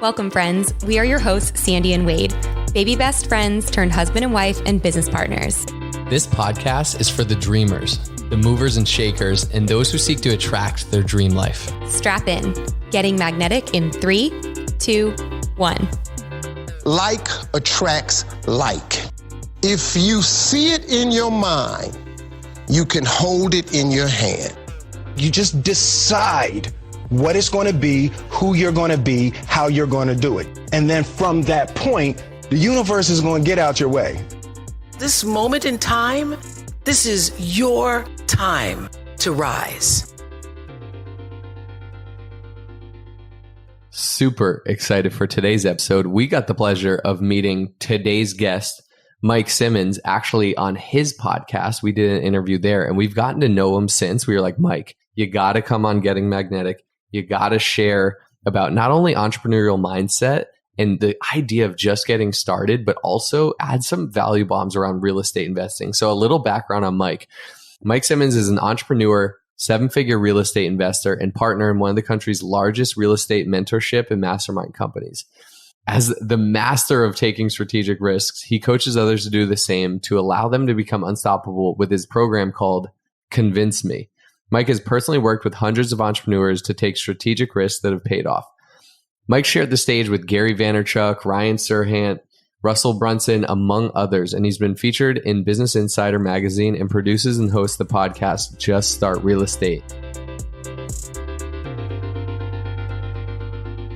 Welcome, friends. We are your hosts, Sandy and Wade, baby best friends turned husband and wife and business partners. This podcast is for the dreamers, the movers and shakers, and those who seek to attract their dream life. Strap in. Getting magnetic in 3, 2, 1. Like attracts like. If you see it in your mind, you can hold it in your hand. You just decide what it's going to be, who you're going to be, how you're going to do it. And then from that point, the universe is going to get out your way. This moment in time, this is your time to rise. Super excited for today's episode. We got the pleasure of meeting today's guest, Mike Simmons, actually on his podcast. We did an interview there and we've gotten to know him since. We were like, Mike, you got to come on Getting Magnetic. You got to share about not only entrepreneurial mindset and the idea of just getting started, but also add some value bombs around real estate investing. So a little background on Mike. Mike Simmons is an entrepreneur, 7-figure real estate investor, and partner in one of the country's largest real estate mentorship and mastermind companies. As the master of taking strategic risks, he coaches others to do the same to allow them to become unstoppable with his program called Convince Me. Mike has personally worked with hundreds of entrepreneurs to take strategic risks that have paid off. Mike shared the stage with Gary Vaynerchuk, Ryan Serhant, Russell Brunson, among others, and he's been featured in Business Insider magazine and produces and hosts the podcast Just Start Real Estate.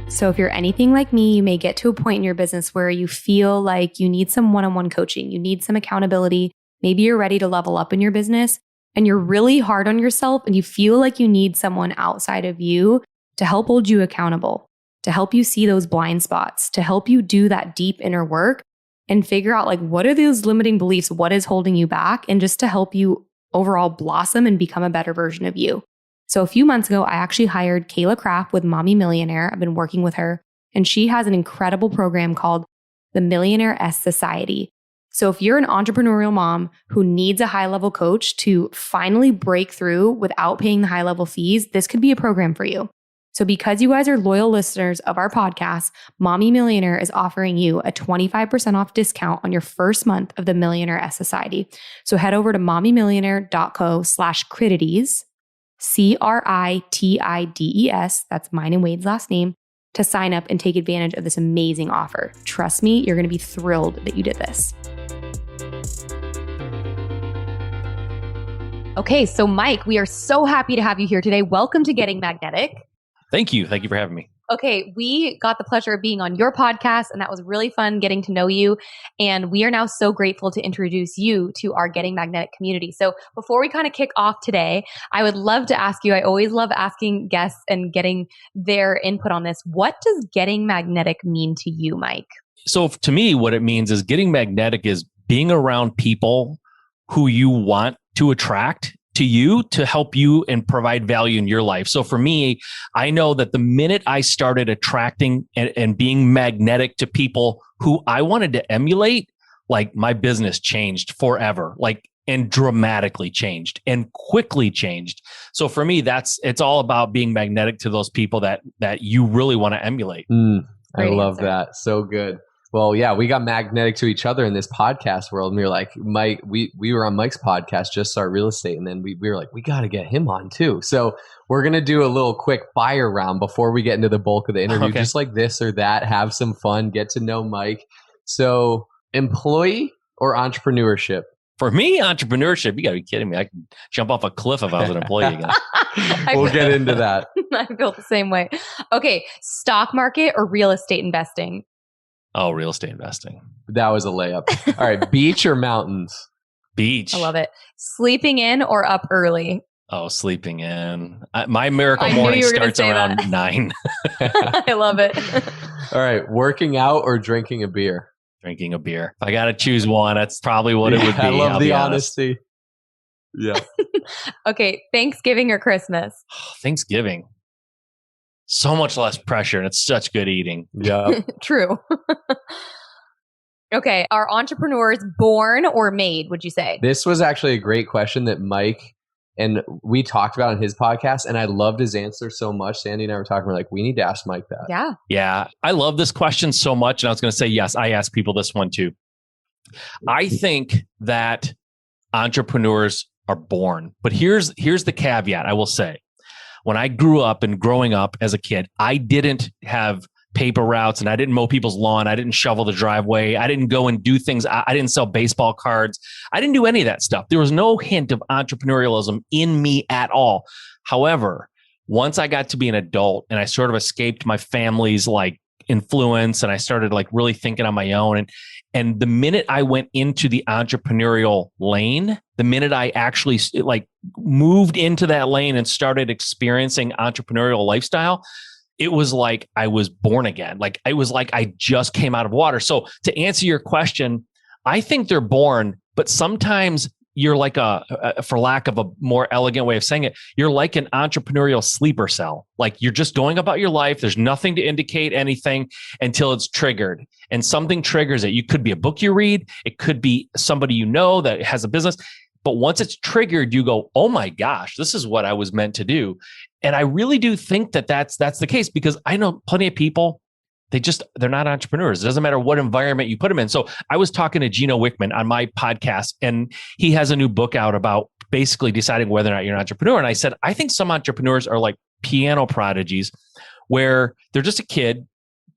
So if you're anything like me, you may get to a point in your business where you feel like you need some one-on-one coaching, you need some accountability. Maybe you're ready to level up in your business and you're really hard on yourself and you feel like you need someone outside of you to help hold you accountable, to help you see those blind spots, to help you do that deep inner work and figure out like what are those limiting beliefs, what is holding you back, and just to help you overall blossom and become a better version of you. So a few months ago, I actually hired Kayla Kraft with Mommy Millionaire. I've been working with her and she has an incredible program called the Millionaire S Society. So if you're an entrepreneurial mom who needs a high-level coach to finally break through without paying the high-level fees, this could be a program for you. So because you guys are loyal listeners of our podcast, Mommy Millionaire is offering you a 25% off discount on your first month of the Millionaire S Society. So head over to mommymillionaire.co/critides, CRITIDES, that's mine and Wade's last name, to sign up and take advantage of this amazing offer. Trust me, you're going to be thrilled that you did this. Okay, so Mike, we are so happy to have you here today. Welcome to Getting Magnetic. Thank you. Thank you for having me. Okay, we got the pleasure of being on your podcast, and that was really fun getting to know you. And we are now so grateful to introduce you to our Getting Magnetic community. So before we kind of kick off today, I would love to ask you, I always love asking guests and getting their input on this. What does getting magnetic mean to you, Mike? So to me, what it means is getting magnetic is being around people who you want to attract to you to help you and provide value in your life. So for me, I know that the minute I started attracting and being magnetic to people who I wanted to emulate, like my business changed forever, and dramatically changed and quickly changed. So for me, it's all about being magnetic to those people that you really want to emulate. I love that. So good. Well, yeah, we got magnetic to each other in this podcast world. And we were like, Mike, we were on Mike's podcast, Just Start Real Estate. And then we were like, we got to get him on too. So we're going to do a little quick fire round before we get into the bulk of the interview. Okay. Just like this or that, have some fun, get to know Mike. So employee or entrepreneurship? For me, entrepreneurship, you got to be kidding me. I could jump off a cliff if I was an employee again. We'll get into that. I feel the same way. Okay, stock market or real estate investing? Oh, real estate investing. That was a layup. All right. Beach or mountains? Beach. I love it. Sleeping in or up early? Oh, sleeping in. My miracle morning starts around 9. I love it. All right. Working out or drinking a beer? Drinking a beer. If I got to choose one, that's probably what it would be. I love the honesty. Yeah. Okay. Thanksgiving or Christmas? Thanksgiving. So much less pressure and it's such good eating. Yeah. True. Okay. Are entrepreneurs born or made, would you say? This was actually a great question that Mike And we talked about it on his podcast, and I loved his answer so much. Sandy and I were talking, we're like, we need to ask Mike that. Yeah. Yeah. I love this question so much. And I was going to say, yes, I ask people this one too. I think that entrepreneurs are born, but here's the caveat I will say. When I grew up and growing up as a kid, I didn't have paper routes and I didn't mow people's lawn. I didn't shovel the driveway. I didn't go and do things. I didn't sell baseball cards. I didn't do any of that stuff. There was no hint of entrepreneurialism in me at all. However, once I got to be an adult and I sort of escaped my family's like influence and I started like really thinking on my own. And the minute I went into the entrepreneurial lane, the minute I actually like moved into that lane and started experiencing entrepreneurial lifestyle, it was like I was born again. Like it was like I just came out of water. So to answer your question, I think they're born, but sometimes you're like for lack of a more elegant way of saying it, you're like an entrepreneurial sleeper cell. Like you're just going about your life. There's nothing to indicate anything until it's triggered and something triggers it. You could be a book you read. It could be somebody you know that has a business. But once it's triggered, you go, oh my gosh, this is what I was meant to do. And I really do think that that's the case because I know plenty of people, they're not entrepreneurs. It doesn't matter what environment you put them in. So I was talking to Gino Wickman on my podcast, and he has a new book out about basically deciding whether or not you're an entrepreneur. And I said, I think some entrepreneurs are like piano prodigies where they're just a kid,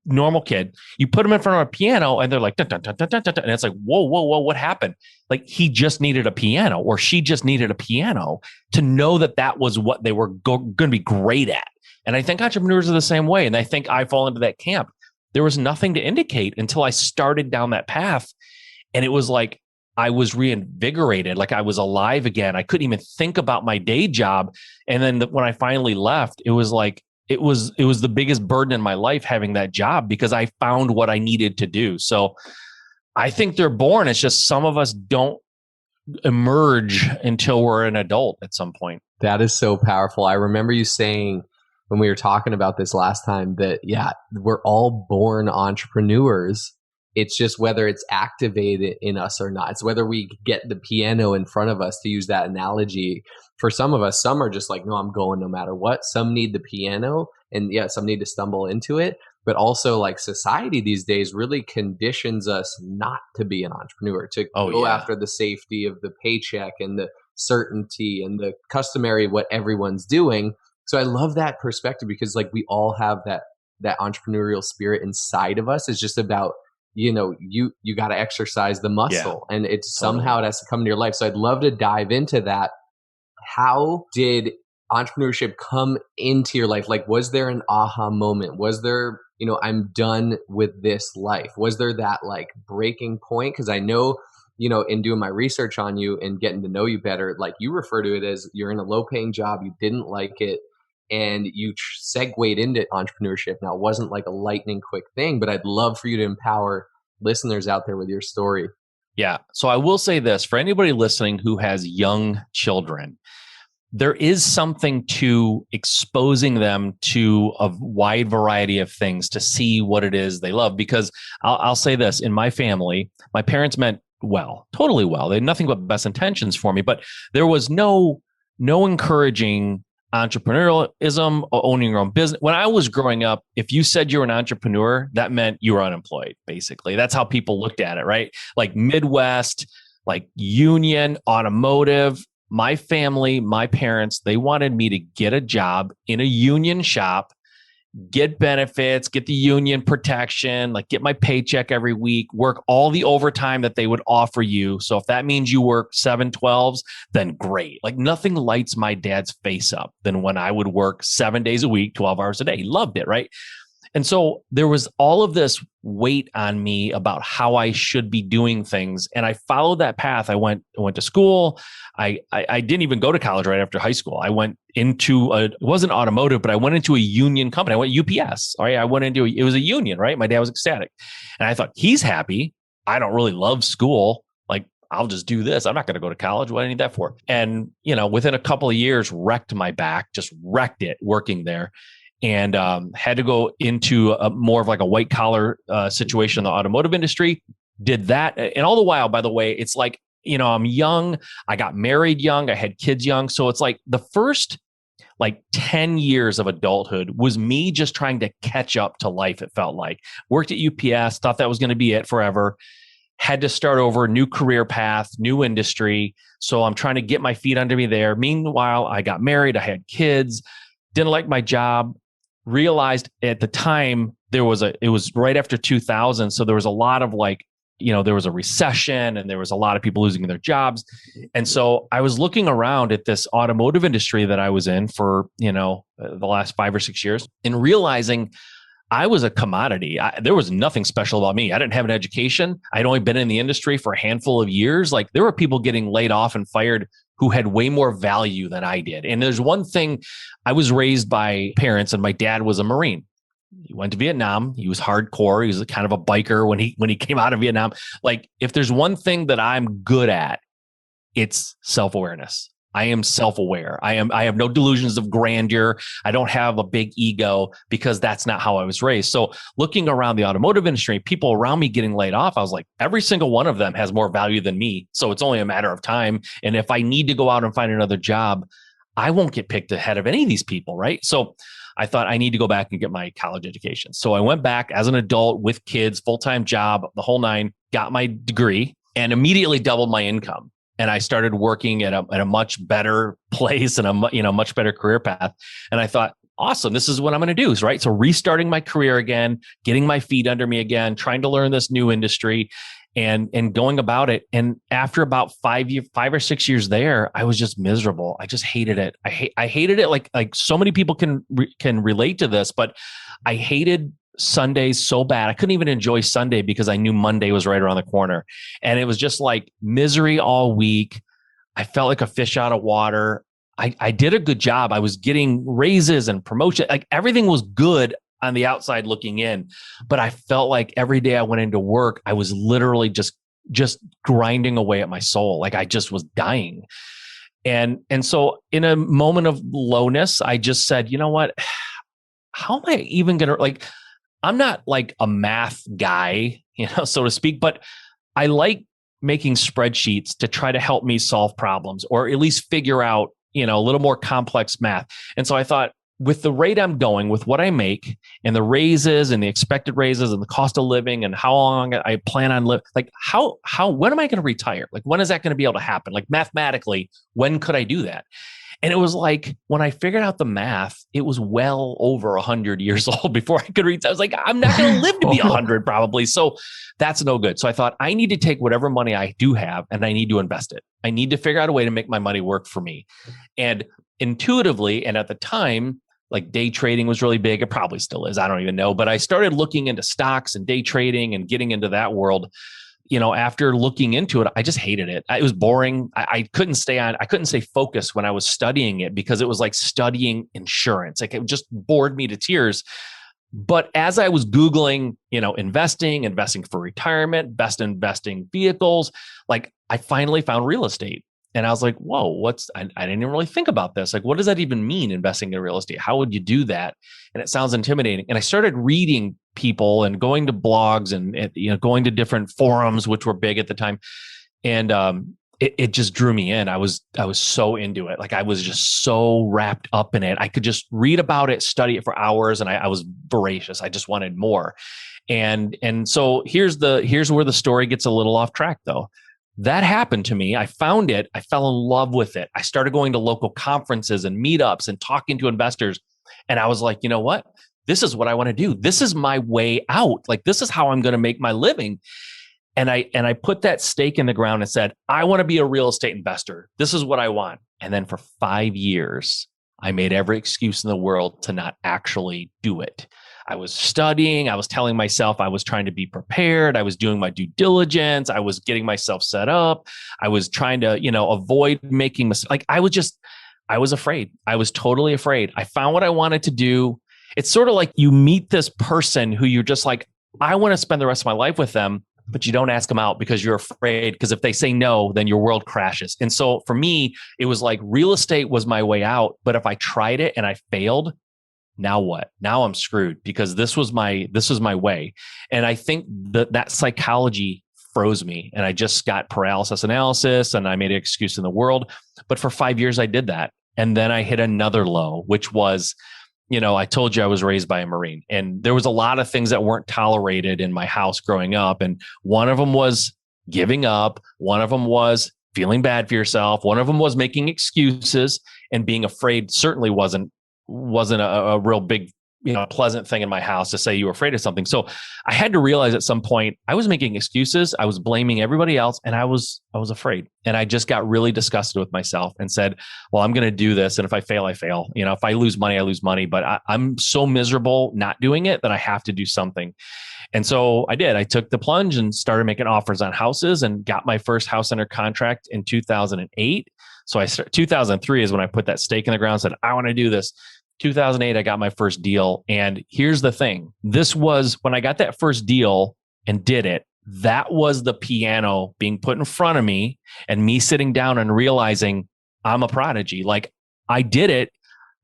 normal kid. You put them in front of a piano and they're like, dun, dun, dun, dun, dun, dun, and it's like, whoa, what happened? Like he just needed a piano or she just needed a piano to know that was what they were going to be great at. And I think entrepreneurs are the same way. And I think I fall into that camp. There was nothing to indicate until I started down that path. And it was like, I was reinvigorated, like I was alive again. I couldn't even think about my day job. And then when I finally left, it was like, it was the biggest burden in my life having that job because I found what I needed to do. So I think they're born. It's just some of us don't emerge until we're an adult at some point. That is so powerful. I remember you saying when we were talking about this last time that, yeah, we're all born entrepreneurs. It's just whether it's activated in us or not. It's whether we get the piano in front of us, to use that analogy. For some of us, some are just like, no, I'm going no matter what. Some need the piano and yeah, some need to stumble into it. But also like society these days really conditions us not to be an entrepreneur, to go after the safety of the paycheck and the certainty and the customary what everyone's doing. So I love that perspective because like we all have that entrepreneurial spirit inside of us. It's just about, you got to exercise the muscle and it's somehow it has to come into your life. So I'd love to dive into that. How did entrepreneurship come into your life? Like, was there an aha moment? Was there, I'm done with this life? Was there that like breaking point? Because I know, in doing my research on you and getting to know you better, like you refer to it as you're in a low paying job, you didn't like it, and you segued into entrepreneurship. Now, it wasn't like a lightning quick thing, but I'd love for you to empower listeners out there with your story. Yeah. So I will say this for anybody listening who has young children, there is something to exposing them to a wide variety of things to see what it is they love. Because I'll say this, in my family, my parents meant well, totally well. They had nothing but best intentions for me, but there was no encouraging entrepreneurialism or owning your own business. When I was growing up, if you said you were an entrepreneur, that meant you were unemployed, basically. That's how people looked at it, right? Like Midwest, like union, automotive. My family, my parents, they wanted me to get a job in a union shop, get benefits, get the union protection, like get my paycheck every week, work all the overtime that they would offer you. So if that means you work 7/12s, then great. Like nothing lights my dad's face up than when I would work 7 days a week, 12 hours a day. He loved it, right? And so there was all of this weight on me about how I should be doing things. And I followed that path. I went to school. I didn't even go to college right after high school. I went into it wasn't automotive, but I went into a union company. I went UPS. All right. I went into it was a union, right? My dad was ecstatic. And I thought, he's happy. I don't really love school. Like, I'll just do this. I'm not going to go to college. What do I need that for? And, within a couple of years, wrecked my back, just wrecked it working there. And had to go into a more of like a white collar situation in the automotive industry. Did that. And all the while, by the way, it's like I'm young. I got married young. I had kids young. So it's like the first 10 years of adulthood was me just trying to catch up to life. It felt like worked at UPS, thought that was going to be it forever. Had to start over, new career path, new industry. So I'm trying to get my feet under me there. Meanwhile, I got married. I had kids, didn't like my job, realized at the time it was right after 2000. So there was a lot of there was a recession and there was a lot of people losing their jobs. And so I was looking around at this automotive industry that I was in for, the last 5 or 6 years and realizing I was a commodity. There was nothing special about me. I didn't have an education. I'd only been in the industry for a handful of years. Like there were people getting laid off and fired who had way more value than I did. And there's one thing, I was raised by parents and my dad was a Marine. He went to Vietnam. He was hardcore. He was kind of a biker when he came out of Vietnam. Like if there's one thing that I'm good at, it's self-awareness. I am self-aware. I have no delusions of grandeur. I don't have a big ego because that's not how I was raised. So looking around the automotive industry, people around me getting laid off, I was like, every single one of them has more value than me. So it's only a matter of time. And if I need to go out and find another job, I won't get picked ahead of any of these people, right? So I thought I need to go back and get my college education. So I went back as an adult with kids, full-time job, the whole nine, got my degree and immediately doubled my income. And I started working at a much better place and a much better career path. And I thought, awesome, this is what I'm going to do, right? So restarting my career again, getting my feet under me again, trying to learn this new industry and going about it. And after about 5 or 6 years there, I was just miserable. I just hated it. I hated it. Like so many people can relate to this, but I hated Sundays so bad. I couldn't even enjoy Sunday because I knew Monday was right around the corner. And it was just like misery all week. I felt like a fish out of water. I did a good job. I was getting raises and promotion. Like everything was good on the outside looking in, but I felt like every day I went into work, I was literally just grinding away at my soul. Like I just was dying. And so in a moment of lowness, I just said, you know what, how am I even going to I'm not like a math guy, so to speak, but I like making spreadsheets to try to help me solve problems or at least figure out, a little more complex math. And so I thought with the rate I'm going, with what I make and the raises and the expected raises and the cost of living and how long I plan on living, when am I going to retire? Like, when is that going to be able to happen? Like mathematically, when could I do that? And it was like, when I figured out the math, it was well over 100 years old before I could reach. I was like, I'm not going to live to be 100 probably. So that's no good. So I thought I need to take whatever money I do have and I need to invest it. I need to figure out a way to make my money work for me. And intuitively, and at the time, like day trading was really big. It probably still is. I don't even know. But I started looking into stocks and day trading and getting into that world. After looking into it, I just hated it. It was boring. I couldn't stay focused when I was studying it because it was like studying insurance. Like it just bored me to tears. But as I was Googling, investing for retirement, best investing vehicles, like I finally found real estate. And I was like, whoa, I didn't even really think about this. Like, what does that even mean, investing in real estate? How would you do that? And it sounds intimidating. And I started reading people and going to blogs and going to different forums, which were big at the time. And it just drew me in. I was so into it. Like I was just so wrapped up in it. I could just read about it, study it for hours. And I was voracious. I just wanted more. And so here's where the story gets a little off track though. That happened to me. I found it. I fell in love with it. I started going to local conferences and meetups and talking to investors. And I was like, you know what? This is what I want to do. This is my way out. Like, this is how I'm going to make my living. And I put that stake in the ground and said, I want to be a real estate investor. This is what I want. And then for 5 years, I made every excuse in the world to not actually do it. I was studying. I was telling myself I was trying to be prepared. I was doing my due diligence. I was getting myself set up. I was trying to, avoid making mistakes. Like I was afraid. I was totally afraid. I found what I wanted to do. It's sort of like you meet this person who you're just like, I want to spend the rest of my life with them, but you don't ask them out because you're afraid. Because if they say no, then your world crashes. And so for me, it was like real estate was my way out. But if I tried it and I failed, now what? Now I'm screwed because this was my way. And I think that psychology froze me. And I just got paralysis analysis and I made an excuse in the world. But for 5 years, I did that. And then I hit another low, which was, I told you I was raised by a Marine, and there was a lot of things that weren't tolerated in my house growing up. And one of them was giving up. One of them was feeling bad for yourself. One of them was making excuses, and being afraid certainly wasn't a real big, pleasant thing in my house to say you were afraid of something. So I had to realize at some point I was making excuses. I was blaming everybody else, and I was afraid. And I just got really disgusted with myself and said, well, I'm going to do this. And if I fail, I fail. If I lose money, I lose money, but I'm so miserable not doing it that I have to do something. And so I did. I took the plunge and started making offers on houses and got my first house under contract in 2008. So 2003 is when I put that stake in the ground and said, I want to do this. 2008, I got my first deal. And here's the thing. This was when I got that first deal and did it. That was the piano being put in front of me and me sitting down and realizing I'm a prodigy. Like, I did it.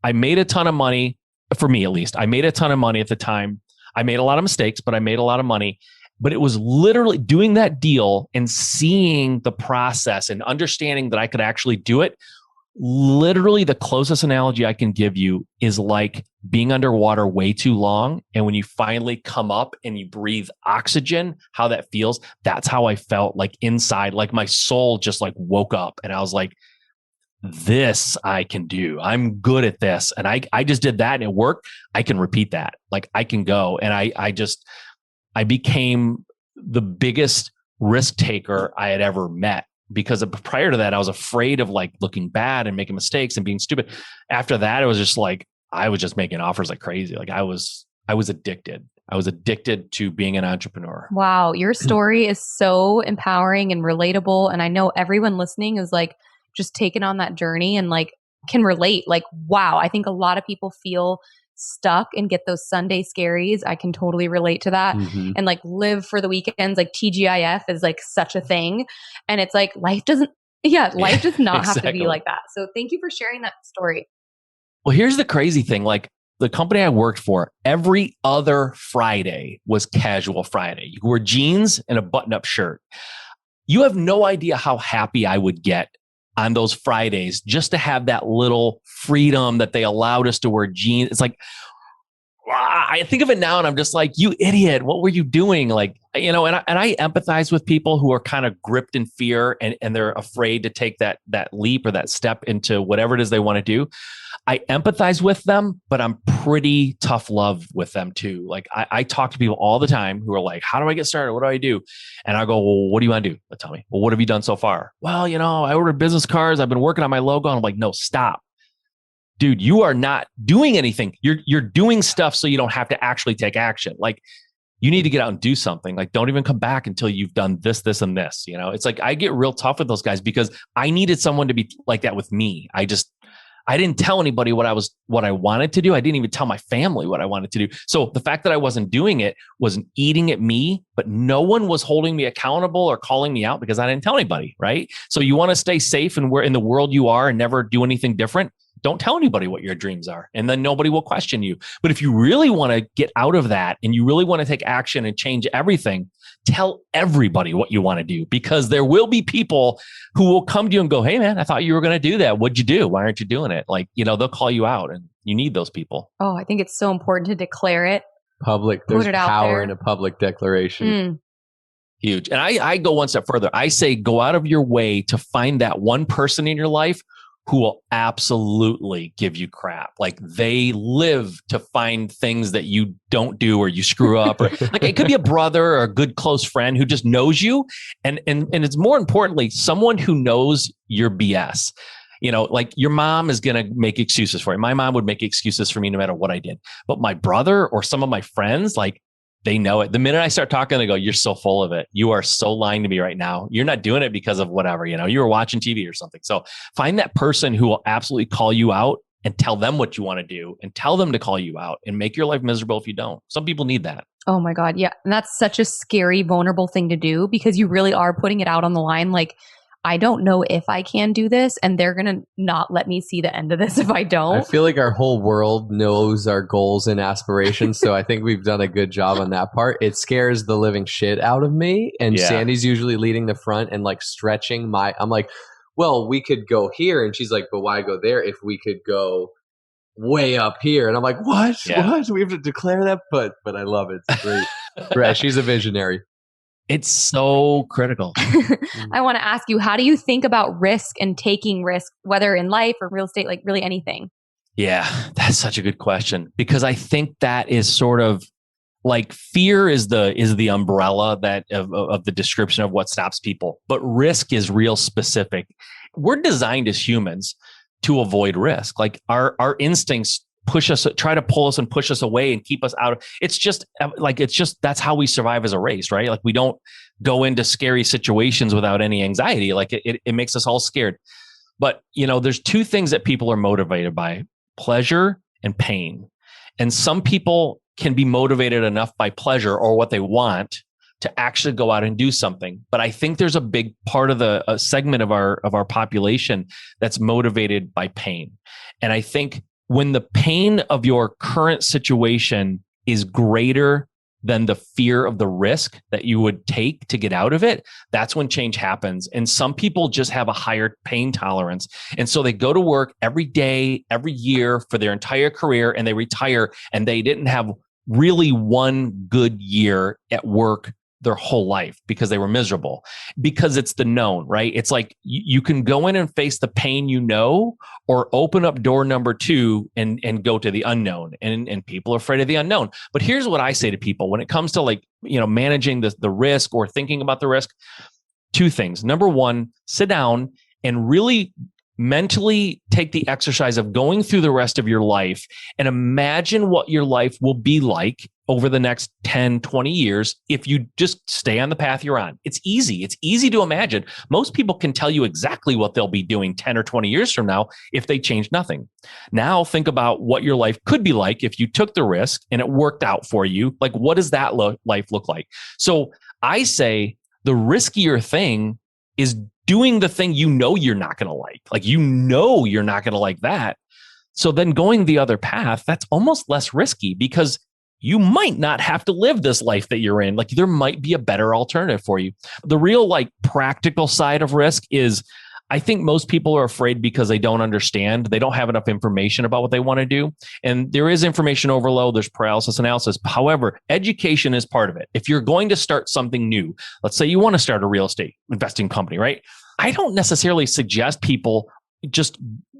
I made a ton of money, for me at least. I made a ton of money at the time. I made a lot of mistakes, but I made a lot of money. But it was literally doing that deal and seeing the process and understanding that I could actually do it. Literally, the closest analogy I can give you is like being underwater way too long. And when you finally come up and you breathe oxygen, how that feels. That's how I felt, like inside, like my soul just like woke up. And I was like, this I can do. I'm good at this. And I just did that and it worked. I can repeat that. Like, I can go. And I became the biggest risk taker I had ever met. Because prior to that, I was afraid of like looking bad and making mistakes and being stupid. After that, it was just like, I was just making offers like crazy. Like I was addicted. I was addicted to being an entrepreneur. Wow. Your story is so empowering and relatable. And I know everyone listening is like just taking on that journey and like can relate. Like, wow. I think a lot of people feel stuck and get those Sunday scaries. I can totally relate to that. Mm-hmm. And like live for the weekends, like TGIF is like such a thing. And it's like life does not Exactly. have to be like that. So thank you for sharing that story. Well, here's the crazy thing. Like the company I worked for, every other Friday was casual Friday. You wore jeans and a button-up shirt. You have no idea how happy I would get on those Fridays just to have that little freedom that they allowed us to wear jeans. It's like, I think of it now and I'm just like, you idiot, what were you doing? Like, and I empathize with people who are kind of gripped in fear and they're afraid to take that leap or that step into whatever it is they want to do. I empathize with them, but I'm pretty tough love with them too. Like I talk to people all the time who are like, how do I get started? What do I do? And I go, well, what do you want to do? Tell me. Well, what have you done so far? Well, I ordered business cards. I've been working on my logo. And I'm like, no, stop. Dude, you are not doing anything. You're doing stuff so you don't have to actually take action. Like, you need to get out and do something. Like, don't even come back until you've done this, this, and this. It's like I get real tough with those guys because I needed someone to be like that with me. I didn't tell anybody what I wanted to do. I didn't even tell my family what I wanted to do. So the fact that I wasn't doing it was eating at me, but no one was holding me accountable or calling me out because I didn't tell anybody, right? So you want to stay safe and where in the world you are and never do anything different. Don't tell anybody what your dreams are, and then nobody will question you. But if you really want to get out of that and you really want to take action and change everything, tell everybody what you want to do, because there will be people who will come to you and go, hey man, I thought you were going to do that. What'd you do? Why aren't you doing it? Like, they'll call you out and you need those people. Oh, I think it's so important to declare it. There's power in a public declaration. Huge. And I go one step further. I say, go out of your way to find that one person in your life who will absolutely give you crap. Like, they live to find things that you don't do or you screw up, or like it could be a brother or a good close friend who just knows you. And it's more importantly, someone who knows your BS. Like your mom is going to make excuses for you. My mom would make excuses for me no matter what I did. But my brother or some of my friends, like, they know it. The minute I start talking, they go, you're so full of it. You are so lying to me right now. You're not doing it because of whatever, you were watching TV or something. So find that person who will absolutely call you out and tell them what you want to do and tell them to call you out and make your life miserable if you don't. Some people need that. Oh my God. Yeah. And that's such a scary, vulnerable thing to do because you really are putting it out on the line. Like, I don't know if I can do this, and they're going to not let me see the end of this if I don't. I feel like our whole world knows our goals and aspirations, so I think we've done a good job on that part. It scares the living shit out of me, and Sandy's usually leading the front and like stretching I'm like, well, we could go here, and she's like, but why go there if we could go way up here? And I'm like, what? What? We have to declare that? But I love it. It's great. Right. She's a visionary. It's so critical. I want to ask you, how do you think about risk and taking risk, whether in life or real estate, like really anything? Yeah, that's such a good question, because I think that is sort of like fear is the umbrella that of the description of what stops people, but risk is real specific. We're designed as humans to avoid risk. Like our instincts try to pull us and push us away and keep us out. It's just that's how we survive as a race, right? Like we don't go into scary situations without any anxiety. Like it makes us all scared. But there's two things that people are motivated by: pleasure and pain. And some people can be motivated enough by pleasure or what they want to actually go out and do something. But I think there's a big part of a segment of our population that's motivated by pain. And I think when the pain of your current situation is greater than the fear of the risk that you would take to get out of it, that's when change happens. And some people just have a higher pain tolerance. And so they go to work every day, every year for their entire career, and they retire, and they didn't have really one good year at work their whole life because they were miserable, because it's the known, right? It's like you can go in and face the pain, or open up door number 2 and go to the unknown. And people are afraid of the unknown. But here's what I say to people when it comes to managing the risk or thinking about the risk. 2 things. Number 1, sit down and really mentally take the exercise of going through the rest of your life and imagine what your life will be like over the next 10, 20 years if you just stay on the path you're on. It's easy. It's easy to imagine. Most people can tell you exactly what they'll be doing 10 or 20 years from now if they change nothing. Now think about what your life could be like if you took the risk and it worked out for you. Like, what does that life look like? So I say the riskier thing is doing the thing you're not going to like. Like, you're not going to like that. So then going the other path, that's almost less risky because you might not have to live this life that you're in. Like, there might be a better alternative for you. The real practical side of risk is, I think most people are afraid because they don't understand. They don't have enough information about what they want to do. And there is information overload. There's paralysis analysis. However, education is part of it. If you're going to start something new, let's say you want to start a real estate investing company, right? I don't necessarily suggest people just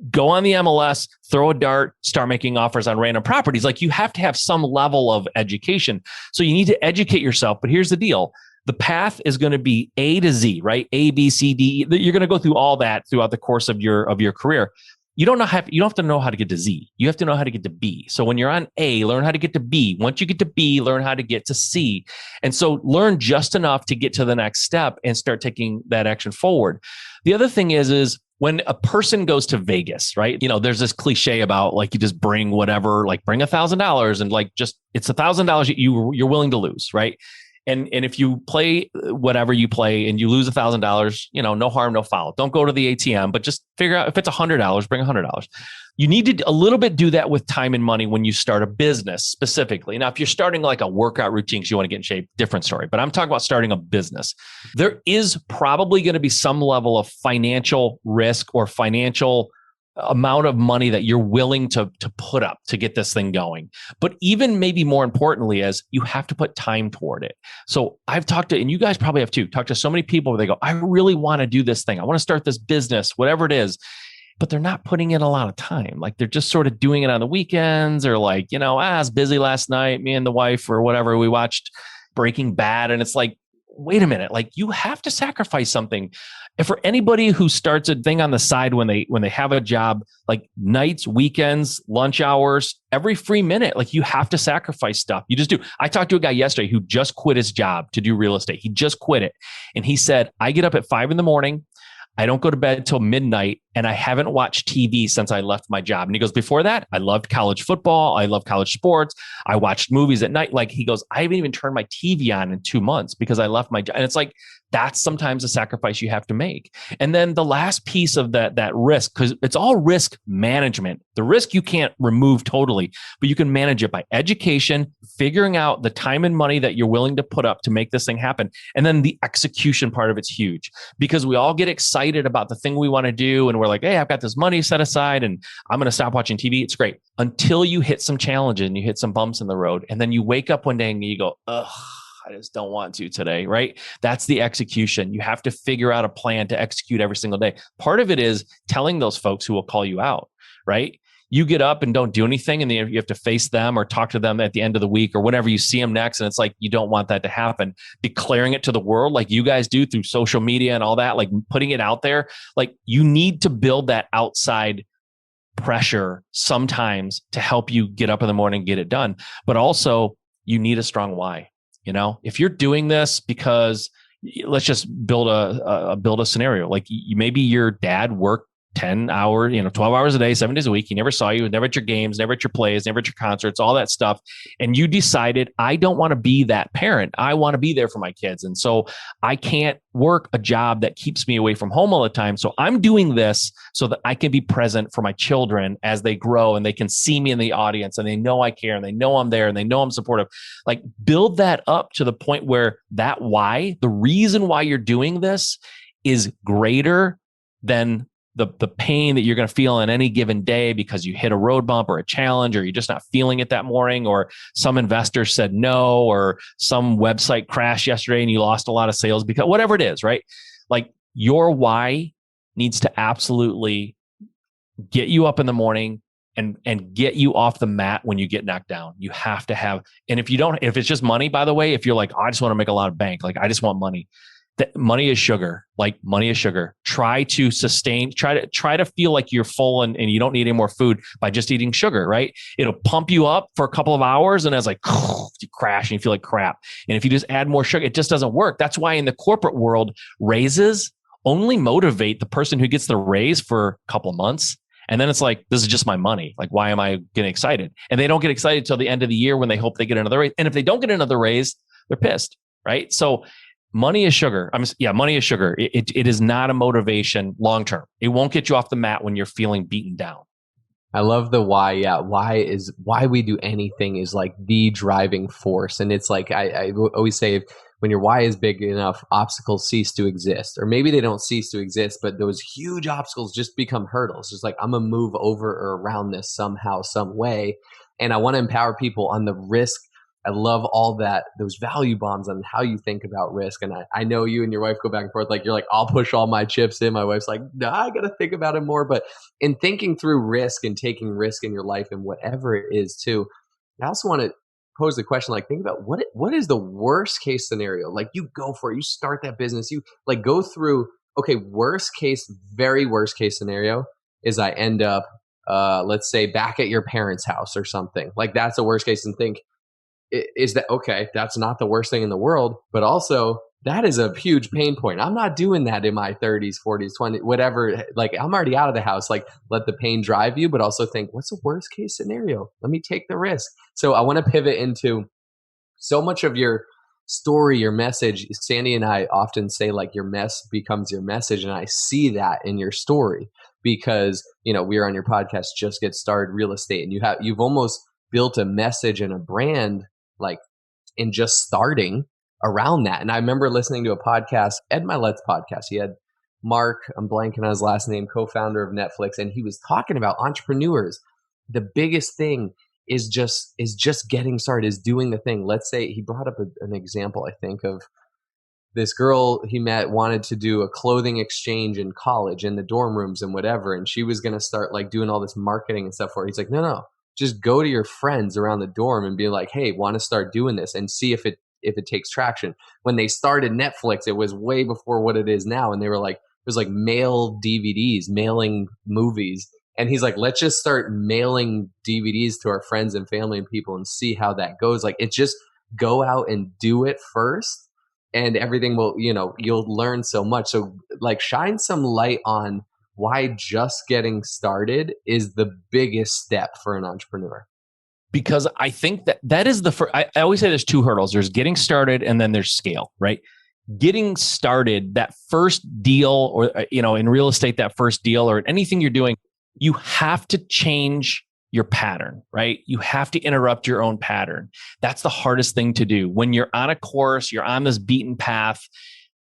go on the MLS, throw a dart, start making offers on random properties. Like, you have to have some level of education. So you need to educate yourself. But here's the deal. The path is going to be A to Z, right? A, B, C, D. You're going to go through all that throughout the course of your career. You don't have to know how to get to Z. You have to know how to get to B. So when you're on A, learn how to get to B. Once you get to B, learn how to get to C. And so learn just enough to get to the next step and start taking that action forward. The other thing is when a person goes to Vegas, right? There's this cliche about you just bring whatever, bring $1,000 and it's $1,000 you're willing to lose, right? And if you play whatever you play and you lose $1,000, no harm, no foul. Don't go to the ATM, but just figure out if it's $100, bring $100. You need to a little bit do that with time and money when you start a business specifically. Now, if you're starting a workout routine because you want to get in shape, different story. But I'm talking about starting a business. There is probably going to be some level of financial risk or financial amount of money that you're willing to put up to get this thing going. But even maybe more importantly is you have to put time toward it. So I've talked to, and you guys probably have too, talked to so many people where they go, I really want to do this thing. I want to start this business, whatever it is. But they're not putting in a lot of time. They're just sort of doing it on the weekends or I was busy last night, me and the wife or whatever. We watched Breaking Bad. And it's wait a minute, you have to sacrifice something. And for anybody who starts a thing on the side when they have a job, nights, weekends, lunch hours, every free minute, you have to sacrifice stuff. You just do. I talked to a guy yesterday who just quit his job to do real estate. He just quit it. And he said, I get up at 5 a.m. I don't go to bed till midnight, and I haven't watched TV since I left my job. And he goes, before that, I loved college football. I love college sports. I watched movies at night. Like he goes, I haven't even turned my TV on in 2 months because I left my job. And it's like, that's sometimes a sacrifice you have to make. And then the last piece of that risk, because it's all risk management. The risk you can't remove totally, but you can manage it by education, figuring out the time and money that you're willing to put up to make this thing happen. And then the execution part of it's huge, because we all get excited about the thing we want to do. And we're like, hey, I've got this money set aside and I'm going to stop watching TV. It's great until you hit some challenges and you hit some bumps in the road. And then you wake up one day and you go, ugh, I just don't want to today, right? That's the execution. You have to figure out a plan to execute every single day. Part of it is telling those folks who will call you out, right? You get up and don't do anything, and then you have to face them or talk to them at the end of the week or whenever you see them next. And it's like, you don't want that to happen. Declaring it to the world like you guys do through social media and all that, like putting it out there, like you need to build that outside pressure sometimes to help you get up in the morning and get it done. But also you need a strong why. You know, if you're doing this because let's just build a scenario, like maybe your dad worked 10 hours, 12 hours a day, 7 days a week. He never saw you, never at your games, never at your plays, never at your concerts, all that stuff. And you decided, I don't want to be that parent. I want to be there for my kids. And so I can't work a job that keeps me away from home all the time. So I'm doing this so that I can be present for my children as they grow and they can see me in the audience and they know I care and they know I'm there and they know I'm supportive. Like build that up to the point where that why, the reason why you're doing this is greater than the pain that you're going to feel on any given day because you hit a road bump or a challenge, or you're just not feeling it that morning, or some investor said no, or some website crashed yesterday and you lost a lot of sales, because whatever it is, right? Like your why needs to absolutely get you up in the morning and get you off the mat when you get knocked down. You have to have, and if it's just money, by the way, if you're like, oh, I just want to make a lot of bank, like I just want money. That money is sugar. Like money is sugar. Try to sustain, try to feel like you're full and you don't need any more food by just eating sugar, right? It'll pump you up for a couple of hours and it's like, you crash and you feel like crap. And if you just add more sugar, it just doesn't work. That's why in the corporate world, raises only motivate the person who gets the raise for a couple of months. And then it's like, this is just my money. Like, why am I getting excited? And they don't get excited till the end of the year when they hope they get another raise. And if they don't get another raise, they're pissed, right? So money is sugar. Money is sugar. It is not a motivation long term. It won't get you off the mat when you're feeling beaten down. I love the why. Yeah, why we do anything is like the driving force. And it's like I always say, when your why is big enough, obstacles cease to exist. Or maybe they don't cease to exist, but those huge obstacles just become hurdles. Just like, I'm going to move over or around this somehow, some way. And I want to empower people on the risk. I love all that, those value bombs on how you think about risk. And I know you and your wife go back and forth. Like, you're like, I'll push all my chips in. My wife's like, no, I got to think about it more. But in thinking through risk and taking risk in your life and whatever it is too, I also want to pose the question, like, think about what is the worst case scenario? Like, you go for it, you start that business, you like go through, okay, worst case, very worst case scenario is I end up, let's say back at your parents' house or something. Like, that's a worst case, and think, is that okay? That's not the worst thing in the world, but also that is a huge pain point. I'm not doing that in my 30s, 40s, 20s, whatever. Like, I'm already out of the house. Like, let the pain drive you, but also think, what's the worst case scenario? Let me take the risk. So I want to pivot into so much of your story, your message. Sandy and I often say, like, your mess becomes your message. And I see that in your story because, we are on your podcast, Just Get Started Real Estate, and you've almost built a message and a brand, like, in just starting around that. And I remember listening to a podcast, Ed Milet's podcast. He had Mark, I'm blanking on his last name, co-founder of Netflix, and he was talking about entrepreneurs. The biggest thing is just getting started, is doing the thing. Let's say he brought up an example, I think, of this girl he met wanted to do a clothing exchange in college in the dorm rooms and whatever, and she was going to start like doing all this marketing and stuff for it. He's like, no, just go to your friends around the dorm and be like, hey, want to start doing this, and see if it takes traction. When they started Netflix, it was way before what it is now. And they were like, it was like mail DVDs, mailing movies. And he's like, let's just start mailing DVDs to our friends and family and people and see how that goes. Like, it's just go out and do it first. and everything will, you'll learn so much. So like shine some light on why just getting started is the biggest step for an entrepreneur. Because I think that is the first, I always say there's two hurdles. There's getting started and then there's scale, right? Getting started, that first deal, or, in real estate, that first deal or anything you're doing, you have to change your pattern, right? You have to interrupt your own pattern. That's the hardest thing to do. When you're on a course, you're on this beaten path,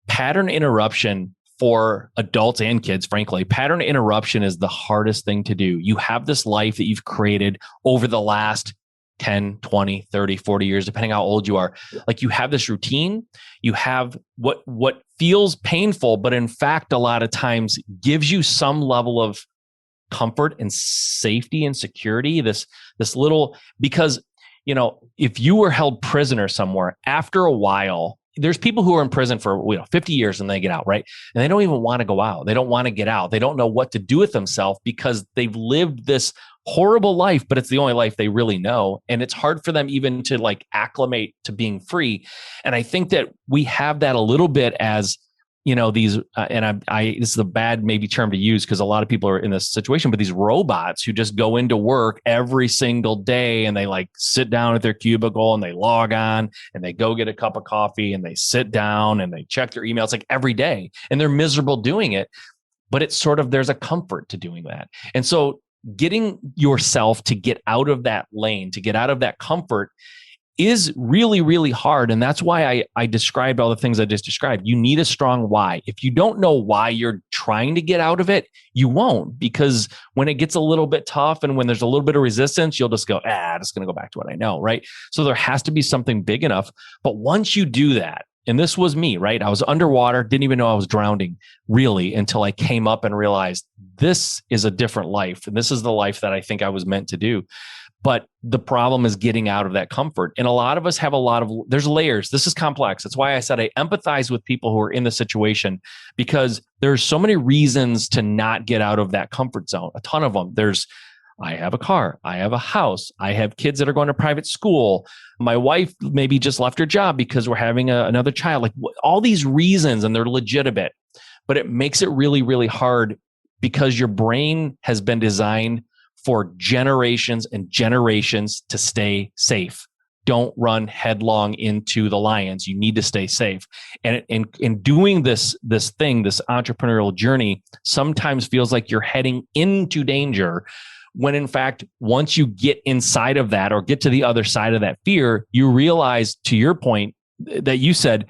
pattern interruption for adults and kids, frankly, pattern interruption is the hardest thing to do. You have this life that you've created over the last 10, 20, 30, 40 years, depending how old you are. Like you have this routine, you have what feels painful, but in fact, a lot of times gives you some level of comfort and safety and security. This little, because, if you were held prisoner somewhere, after a while, there's people who are in prison for 50 years and they get out, right? And they don't even want to go out. They don't want to get out. They don't know what to do with themselves because they've lived this horrible life, but it's the only life they really know. And it's hard for them even to like acclimate to being free. And I think that we have that a little bit as, these, and this is a bad maybe term to use because a lot of people are in this situation, but these robots who just go into work every single day and they like sit down at their cubicle and they log on and they go get a cup of coffee and they sit down and they check their emails like every day and they're miserable doing it. But it's sort of, there's a comfort to doing that. And so getting yourself to get out of that lane, to get out of that comfort is really, really hard. And that's why I described all the things I just described. You need a strong why. If you don't know why you're trying to get out of it, you won't, because when it gets a little bit tough and when there's a little bit of resistance, you'll just go, I'm just going to go back to what I know, right? So there has to be something big enough. But once you do that, and this was me, right? I was underwater, didn't even know I was drowning really until I came up and realized this is a different life. And this is the life that I think I was meant to do. But the problem is getting out of that comfort. And a lot of us have there's layers. This is complex. That's why I said I empathize with people who are in the situation, because there's so many reasons to not get out of that comfort zone. A ton of them. I have a car. I have a house. I have kids that are going to private school. My wife maybe just left her job because we're having another child. Like all these reasons, and they're legitimate, but it makes it really, really hard because your brain has been designed for generations and generations to stay safe. Don't run headlong into the lions. You need to stay safe. And in doing this entrepreneurial journey sometimes feels like you're heading into danger, when in fact, once you get inside of that or get to the other side of that fear, you realize, to your point that you said,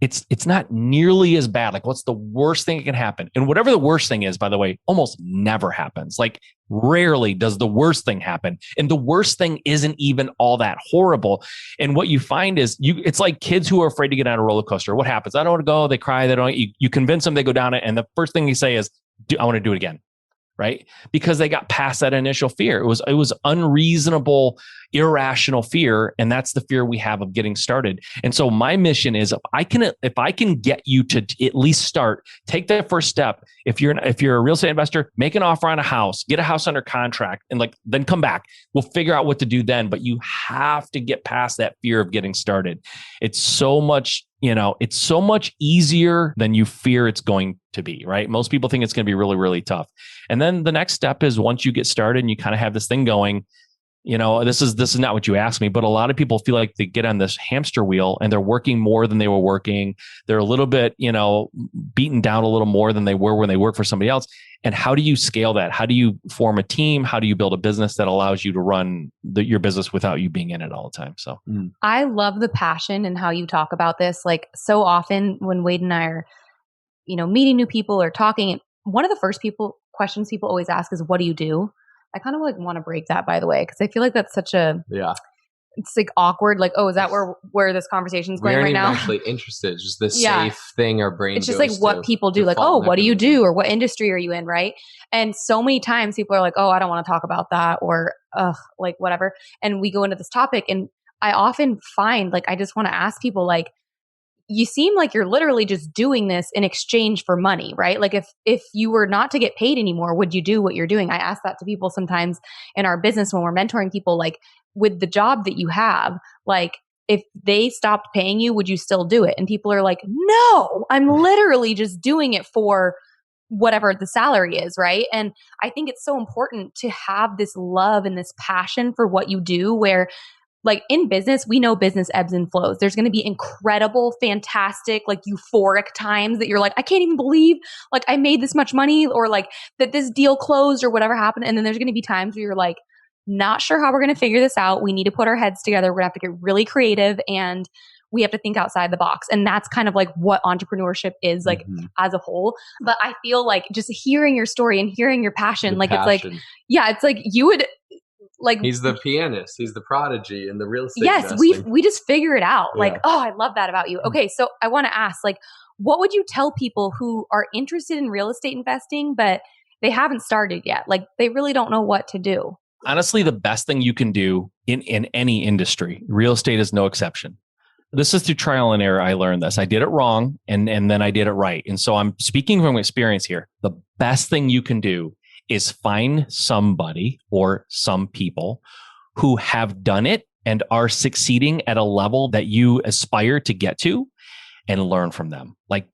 it's not nearly as bad. Like, what's the worst thing that can happen? And whatever the worst thing is, by the way, almost never happens. Like, rarely does the worst thing happen. And the worst thing isn't even all that horrible. And what you find is it's like kids who are afraid to get on a roller coaster. What happens? I don't want to go. They cry. You convince them, they go down it. And the first thing you say is, I want to do it again. Right? Because they got past that initial fear. It was unreasonable, irrational fear. And that's the fear we have of getting started. And so my mission is, if I can get you to at least start, take that first step. If you're a real estate investor, make an offer on a house, get a house under contract, and then come back. We'll figure out what to do then. But you have to get past that fear of getting started. It's so much easier than you fear it's going to be, right? Most people think it's going to be really, really tough. And then the next step is, once you get started and you kind of have this thing going, this is not what you asked me, but a lot of people feel like they get on this hamster wheel and they're working more than they were working. They're a little bit, beaten down a little more than they were when they work for somebody else. And how do you scale that? How do you form a team? How do you build a business that allows you to run your business without you being in it all the time? So I love the passion and how you talk about this. Like, so often when Wade and I are, meeting new people or talking, one of the first questions people always ask is, what do you do? I kind of want to break that, by the way, because I feel like that's such it's like awkward. Like, oh, is that where this conversation is going right now? We aren't even actually interested. It's just the safe thing our brain It's just like what people do. Like, oh, what do you do? Or what industry are you in? Right. And so many times people are like, oh, I don't want to talk about that, or like whatever. And we go into this topic, and I often find, like, I just want to ask people, like, you seem like you're literally just doing this in exchange for money, right? Like, if you were not to get paid anymore, would you do what you're doing? I ask that to people sometimes in our business when we're mentoring people, like, with the job that you have, like, if they stopped paying you, would you still do it? And people are like, no, I'm literally just doing it for whatever the salary is, right? And I think it's so important to have this love and this passion for what you do, where like in business, we know business ebbs and flows. There's going to be incredible, fantastic, like euphoric times that you're like, I can't even believe like I made this much money, or like that this deal closed or whatever happened. And then there's going to be times where you're like, not sure how we're going to figure this out. We need to put our heads together. We're going to have to get really creative, and we have to think outside the box. And that's kind of like what entrepreneurship is like as a whole. But I feel like just hearing your story and hearing your passion, it's like, yeah, it's like you would like. He's the pianist. He's the prodigy in the real estate. Yes, investing. we just figure it out. Yeah. Like, oh, I love that about you. Okay, so I want to ask, like, what would you tell people who are interested in real estate investing, but they haven't started yet? Like, they really don't know what to do. Honestly, the best thing you can do in any industry, real estate is no exception. This is through trial and error. I learned this. I did it wrong, and then I did it right. And so I'm speaking from experience here. The best thing you can do is find somebody or some people who have done it and are succeeding at a level that you aspire to get to, and learn from them. Like,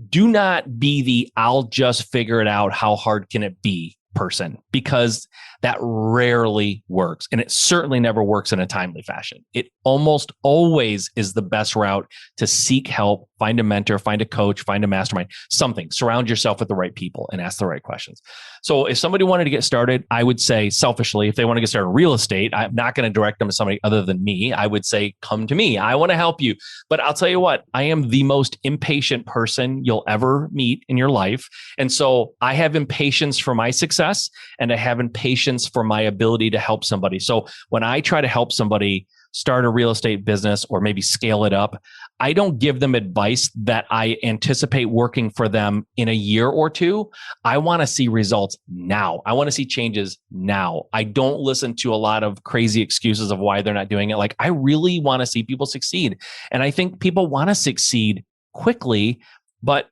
do not be the I'll just figure it out, how hard can it be person, because that rarely works. And it certainly never works in a timely fashion. It almost always is the best route to seek help, find a mentor, find a coach, find a mastermind, something. Surround yourself with the right people and ask the right questions. So if somebody wanted to get started, I would say selfishly, if they want to get started in real estate, I'm not going to direct them to somebody other than me. I would say, come to me. I want to help you. But I'll tell you what, I am the most impatient person you'll ever meet in your life. And so I have impatience for my success, and I have impatience for my ability to help somebody. So when I try to help somebody start a real estate business or maybe scale it up, I don't give them advice that I anticipate working for them in a year or two. I want to see results now. I want to see changes now. I don't listen to a lot of crazy excuses of why they're not doing it. Like, I really want to see people succeed. And I think people want to succeed quickly, but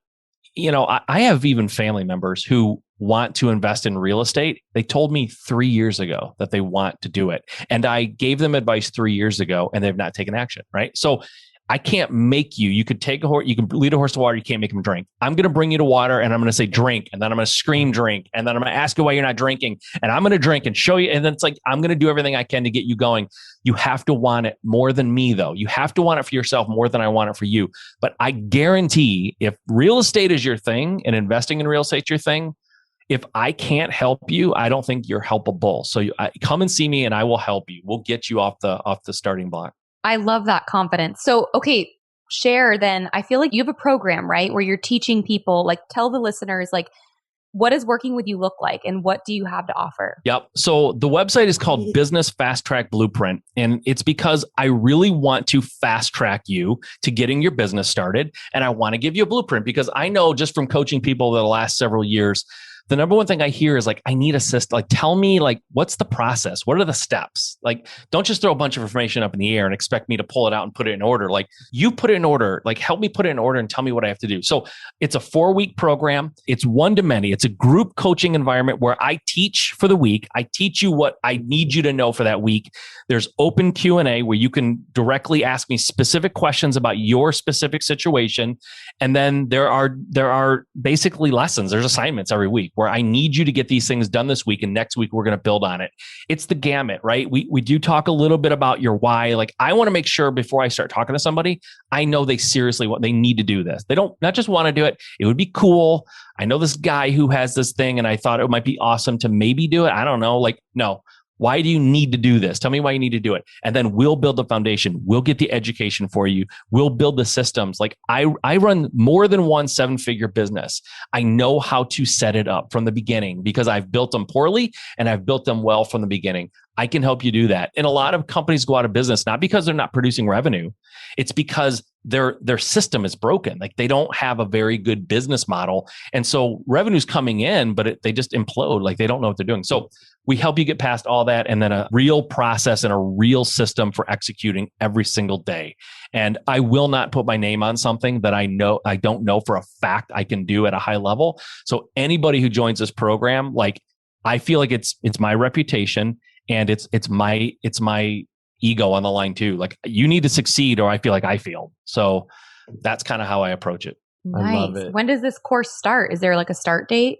I have even family members who want to invest in real estate. They told me 3 years ago that they want to do it. And I gave them advice 3 years ago, and they've not taken action, right? So I can't make you. You could take a horse, you can lead a horse to water, you can't make him drink. I'm going to bring you to water, and I'm going to say drink, and then I'm going to scream drink, and then I'm going to ask you why you're not drinking, and I'm going to drink and show you. And then it's like, I'm going to do everything I can to get you going. You have to want it more than me, though. You have to want it for yourself more than I want it for you. But I guarantee, if real estate is your thing and investing in real estate is your thing, if I can't help you, I don't think you're helpable. So come and see me, and I will help you. We'll get you off the starting block. I love that confidence. So, okay, share then. I feel like you have a program, right, where you're teaching people, like, tell the listeners, like, what does working with you look like, and what do you have to offer? Yep. So the website is called Business Fast Track Blueprint. And it's because I really want to fast track you to getting your business started. And I want to give you a blueprint, because I know just from coaching people the last several years, the number one thing I hear is like, I need a system. Like, tell me, like, what's the process? What are the steps? Like, don't just throw a bunch of information up in the air and expect me to pull it out and put it in order. Like, you put it in order, like, help me put it in order and tell me what I have to do. So it's a 4-week program. It's one to many. It's a group coaching environment where I teach for the week. I teach you what I need you to know for that week. There's open Q&A where you can directly ask me specific questions about your specific situation. And then there are basically lessons. There's assignments every week where I need you to get these things done this week, and next week we're going to build on it. It's the gamut, right? We do talk a little bit about your why. Like, I want to make sure before I start talking to somebody, I know they seriously want, they need to do this. They don't not just want to do it. It would be cool. I know this guy who has this thing, and I thought it might be awesome to maybe do it. I don't know. Like, no. Why do you need to do this? Tell me why you need to do it. And then we'll build the foundation. We'll get the education for you. We'll build the systems. Like, I run more than one 7-figure business. I know how to set it up from the beginning, because I've built them poorly and I've built them well from the beginning. I can help you do that. And a lot of companies go out of business, not because they're not producing revenue. It's because their system is broken. Like, they don't have a very good business model. And so revenue's coming in, but they just implode. Like, they don't know what they're doing. So we help you get past all that, and then a real process and a real system for executing every single day. And I will not put my name on something that I don't know for a fact I can do at a high level. So anybody who joins this program, like, I feel like it's my reputation, and it's my ego on the line too. Like you need to succeed or I feel like I failed. So that's kind of how I approach it. Nice. I love it. When does this course start? Is there like a start date?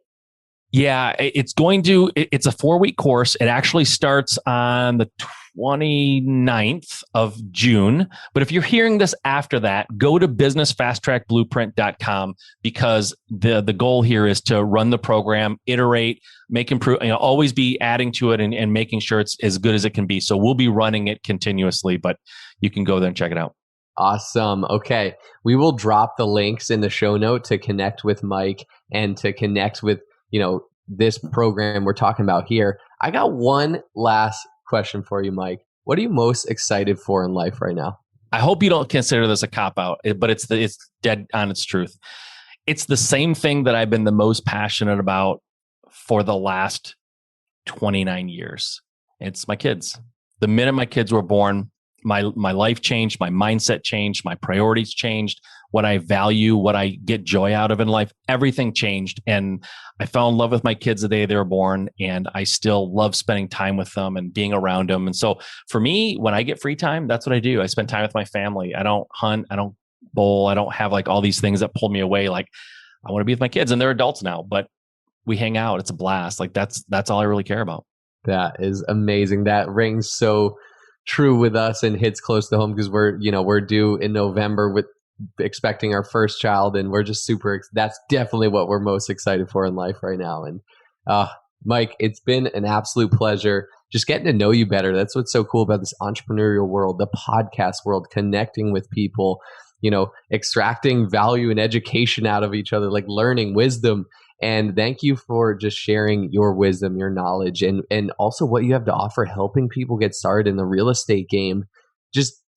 Yeah, it's a 4-week course. It actually starts on the 29th of June. But if you're hearing this after that, go to businessfasttrackblueprint.com because the goal here is to run the program, iterate, make improve, always be adding to it and making sure it's as good as it can be. So we'll be running it continuously, but you can go there and check it out. Awesome. Okay. We will drop the links in the show note to connect with Mike and to connect with, this program we're talking about here. I got one last question for you, Mike. What are you most excited for in life right now? I hope you don't consider this a cop-out, but it's dead on its truth. It's the same thing that I've been the most passionate about for the last 29 years. It's my kids. The minute my kids were born, my life changed, my mindset changed, my priorities changed, what I value, what I get joy out of in life, everything changed. And I fell in love with my kids the day they were born, and I still love spending time with them and being around them. And so for me, when I get free time, that's what I do. I spend time with my family. I don't hunt, I don't bowl, I don't have like all these things that pull me away. Like I want to be with my kids, and they're adults now, but we hang out. It's a blast. Like that's all I really care about. That is amazing. That rings so true with us and hits close to home because we're due in November with expecting our first child, and we're just that's definitely what we're most excited for in life right now. And Mike, it's been an absolute pleasure just getting to know you better. That's what's so cool about this entrepreneurial world, the podcast world, connecting with people, extracting value and education out of each other, like learning wisdom. And thank you for just sharing your wisdom, your knowledge, and also what you have to offer, helping people get started in the real estate game.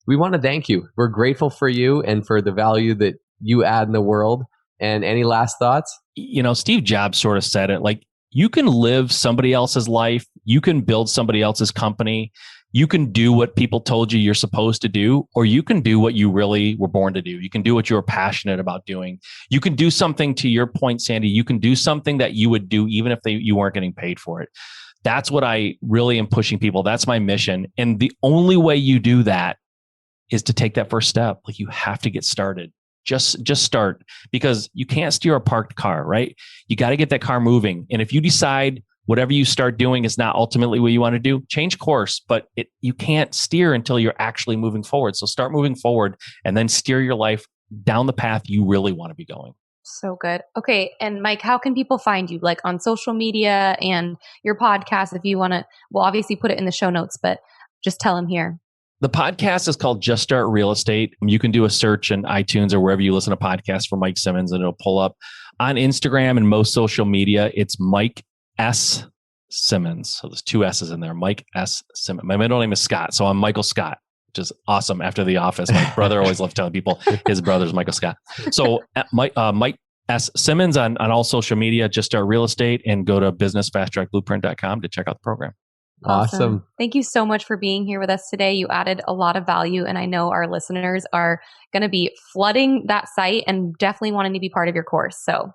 We want to thank you. We're grateful for you and for the value that you add in the world. And any last thoughts? Steve Jobs sort of said it, like you can live somebody else's life. You can build somebody else's company. You can do what people told you you're supposed to do, or you can do what you really were born to do. You can do what you were passionate about doing. You can do something, to your point, Sandy, you can do something that you would do even if you weren't getting paid for it. That's what I really am pushing people. That's my mission. And the only way you do that is to take that first step. Like you have to get started. Just start, because you can't steer a parked car, right? You got to get that car moving. And if you decide whatever you start doing is not ultimately what you want to do, change course, but you can't steer until you're actually moving forward. So start moving forward and then steer your life down the path you really want to be going. So good. Okay. And Mike, how can people find you? Like on social media and your podcast, if you want to, we'll obviously put it in the show notes, but just tell them here. The podcast is called Just Start Real Estate. You can do a search in iTunes or wherever you listen to podcasts for Mike Simmons, and it'll pull up. On Instagram and most social media, it's Mike S. Simmons. So there's 2 S's in there. Mike S. Simmons. My middle name is Scott, so I'm Michael Scott, which is awesome. After The Office, my brother always loved telling people his brother's Michael Scott. So Mike S. Simmons on all social media. Just Start Real Estate, and go to businessfasttrackblueprint.com to check out the program. Awesome. Thank you so much for being here with us today. You added a lot of value, and I know our listeners are going to be flooding that site and definitely wanting to be part of your course. So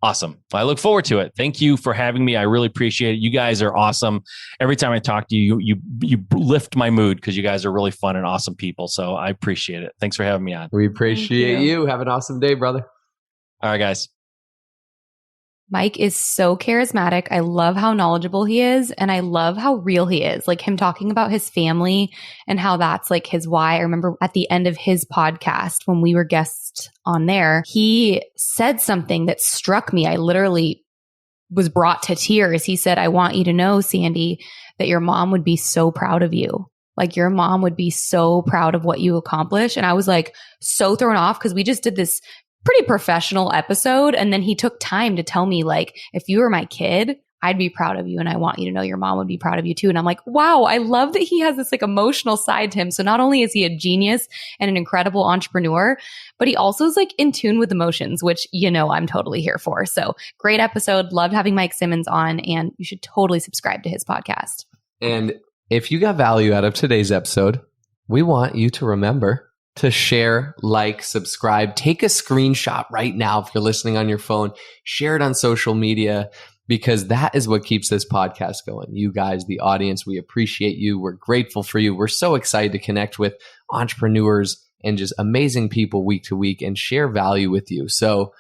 awesome. I look forward to it. Thank you for having me. I really appreciate it. You guys are awesome. Every time I talk to you, you lift my mood because you guys are really fun and awesome people. So I appreciate it. Thanks for having me on. We appreciate you. Have an awesome day, brother. All right, guys. Mike is so charismatic. I love how knowledgeable he is, and I love how real he is. Like him talking about his family and how that's like his why. I remember at the end of his podcast when we were guests on there, he said something that struck me. I literally was brought to tears. He said, "I want you to know, Sandy, that your mom would be so proud of you. Like your mom would be so proud of what you accomplished." And I was like so thrown off because we just did this pretty professional episode. And then he took time to tell me, like, if you were my kid, I'd be proud of you. And I want you to know your mom would be proud of you too. And I'm like, wow, I love that he has this like emotional side to him. So not only is he a genius and an incredible entrepreneur, but he also is like in tune with emotions, which, I'm totally here for. So great episode. Loved having Mike Simmons on, and you should totally subscribe to his podcast. And if you got value out of today's episode, we want you to remember to share, like, subscribe, take a screenshot right now if you're listening on your phone, share it on social media, because that is what keeps this podcast going. You guys, the audience, we appreciate you. We're grateful for you. We're so excited to connect with entrepreneurs and just amazing people week to week and share value with you. So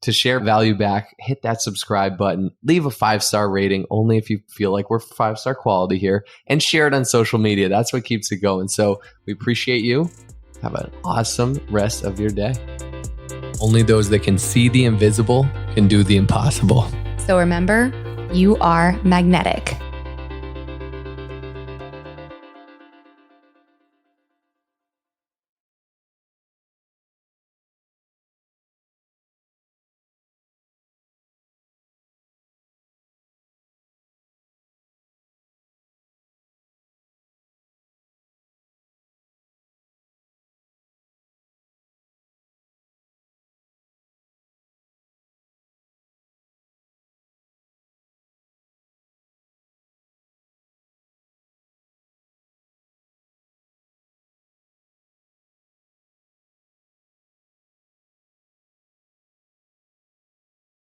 to share value back, hit that subscribe button, leave a 5-star rating, only if you feel like we're 5-star quality here, and share it on social media. That's what keeps it going. So we appreciate you. Have an awesome rest of your day. Only those that can see the invisible can do the impossible. So remember, you are magnetic.